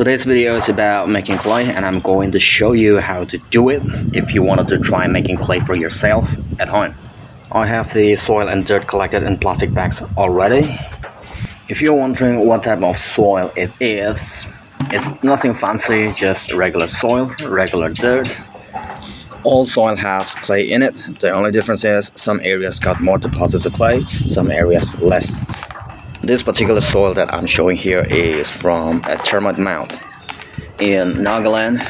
Today's video is about making clay, and I'm going to show you how to do it if you wanted to try making clay for yourself at home. I have the soil and dirt collected in plastic bags already. If you're wondering what type of soil it is, it's nothing fancy, just regular soil, regular dirt. All soil has clay in it. The only difference is some areas got more deposits of clay, some areas less. This particular soil that I'm showing here is from a termite mound. In Nagaland,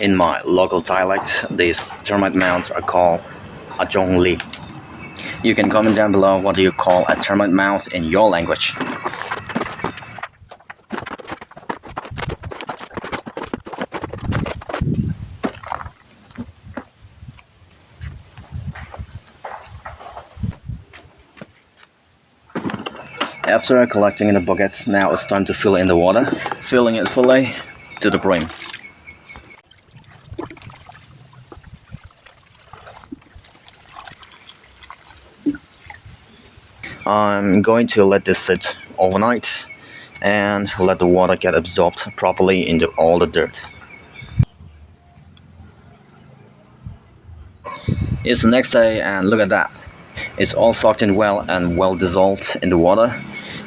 in my local dialect, these termite mounds are called ajongli. You can comment down below what do you call a termite mound in your language. After collecting in the bucket, now it's time to fill in the water, filling it fully to the brim. I'm going to let this sit overnight and let the water get absorbed properly into all the dirt. It's the next day and look at that. It's all soaked in well and well dissolved in the water.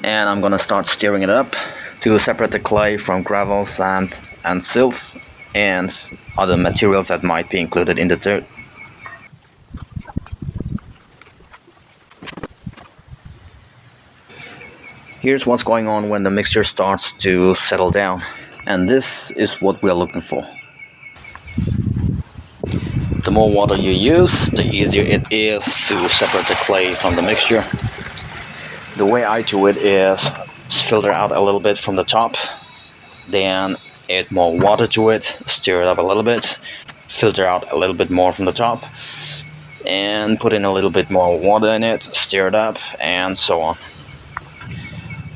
And I'm gonna start stirring it up to separate the clay from gravel, sand and silt and other materials that might be included in the dirt. Here's what's going on when the mixture starts to settle down, and this is what we're looking for. The more water you use, the easier it is to separate the clay from the mixture. The way I do it is filter out a little bit from the top, then add more water to it, stir it up a little bit, filter out a little bit more from the top, and put in a little bit more water in it, stir it up, and so on.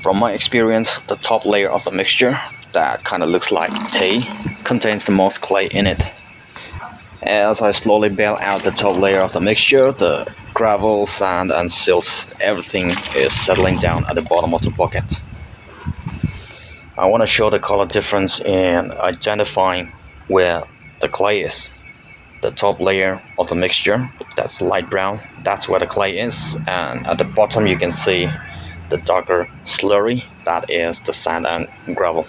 From my experience, the top layer of the mixture, that kind of looks like tea, contains the most clay in it. As I slowly bail out the top layer of the mixture, the gravel, sand and silt, everything is settling down at the bottom of the bucket. I want to show the color difference in identifying where the clay is. The top layer of the mixture, that's light brown, that's where the clay is, and at the bottom you can see the darker slurry, that is the sand and gravel.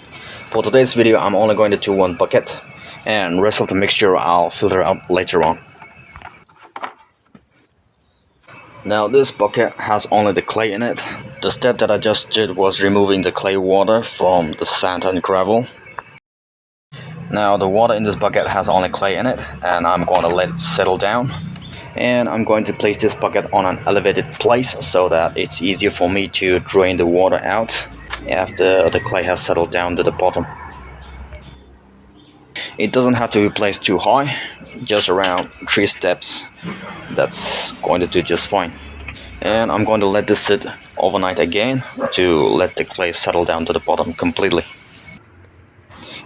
For today's video, I'm only going to do one bucket, and rest of the mixture I'll filter out later on. Now this bucket has only the clay in it. The step that I just did was removing the clay water from the sand and gravel. Now the water in this bucket has only clay in it, and I'm going to let it settle down. And I'm going to place this bucket on an elevated place so that it's easier for me to drain the water out after the clay has settled down to the bottom. It doesn't have to be placed too high, just around 3 steps. That's going to do just fine. And I'm going to let this sit overnight again to let the clay settle down to the bottom completely.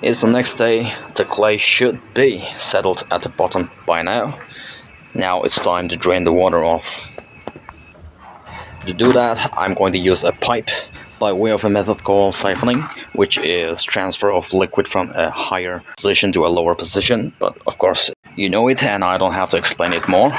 It's the next day. The clay should be settled at the bottom by now. Now it's time to drain the water off. To do that, I'm going to use a pipe by way of a method called siphoning, which is transfer of liquid from a higher position to a lower position. But of course, you know it and I don't have to explain it more.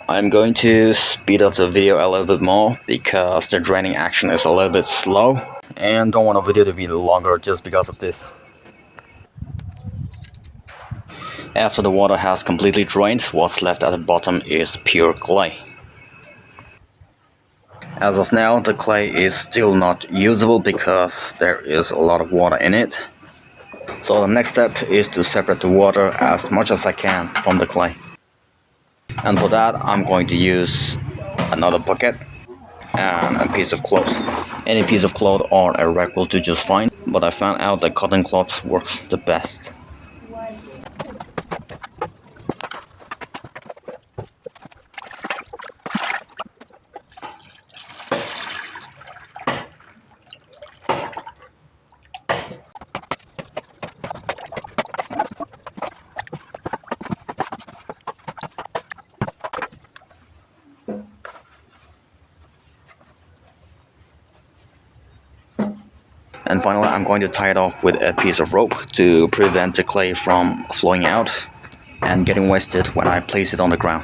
I'm going to speed up the video a little bit more because the draining action is a little bit slow and don't want a video to be longer just because of this. After the water has completely drained, what's left at the bottom is pure clay. As of now, the clay is still not usable because there is a lot of water in it. So the next step is to separate the water as much as I can from the clay. And for that, I'm going to use another bucket and a piece of cloth. Any piece of cloth or a rag will do just fine, but I found out that cotton cloth works the best. And finally, I'm going to tie it off with a piece of rope to prevent the clay from flowing out and getting wasted when I place it on the ground.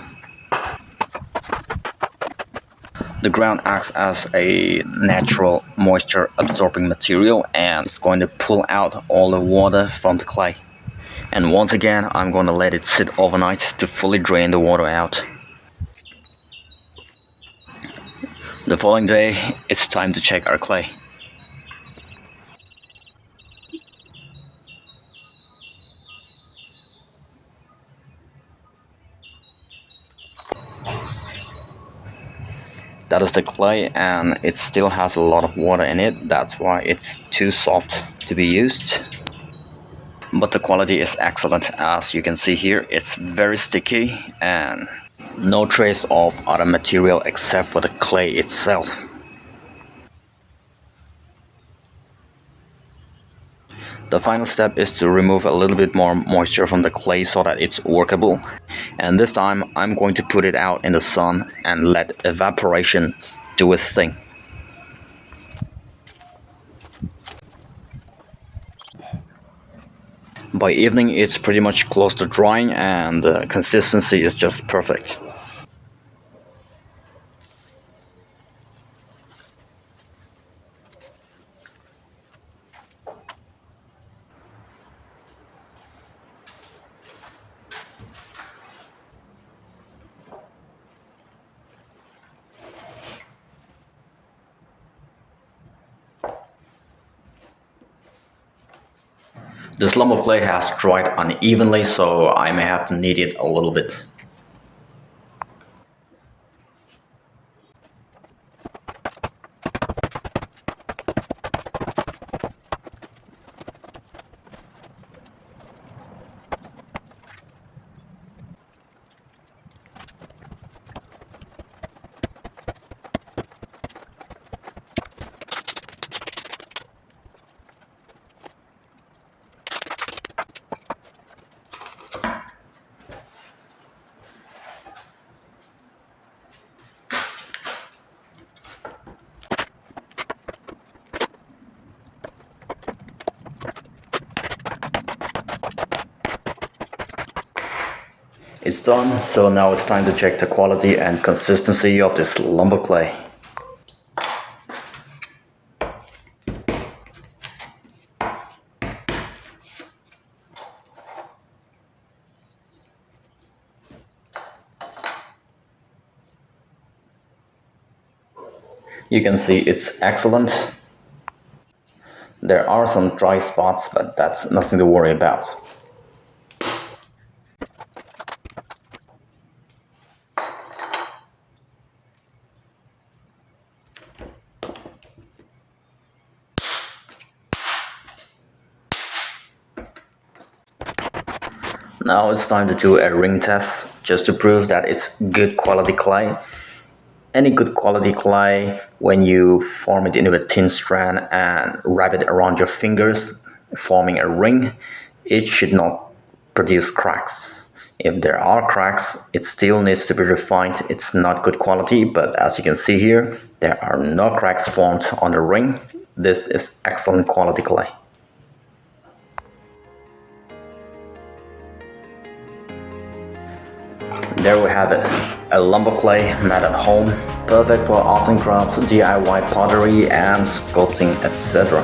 The ground acts as a natural moisture absorbing material and it's going to pull out all the water from the clay. And once again, I'm going to let it sit overnight to fully drain the water out. The following day, it's time to check our clay. That is the clay, and it still has a lot of water in it. That's why it's too soft to be used. But the quality is excellent. As you can see here, it's very sticky and no trace of other material except for the clay itself. The final step is to remove a little bit more moisture from the clay so that it's workable. And this time I'm going to put it out in the sun and let evaporation do its thing. By evening it's pretty much close to drying and the consistency is just perfect. This lump of clay has dried unevenly, so I may have to knead it a little bit. It's done, so now it's time to check the quality and consistency of this lump of clay. You can see it's excellent. There are some dry spots, but that's nothing to worry about. Now it's time to do a ring test, just to prove that it's good quality clay. Any good quality clay, when you form it into a thin strand and wrap it around your fingers, forming a ring, it should not produce cracks. If there are cracks, it still needs to be refined. It's not good quality, but as you can see here, there are no cracks formed on the ring. This is excellent quality clay. There we have it, a lump of clay made at home, perfect for arts and crafts, DIY pottery and sculpting, etc.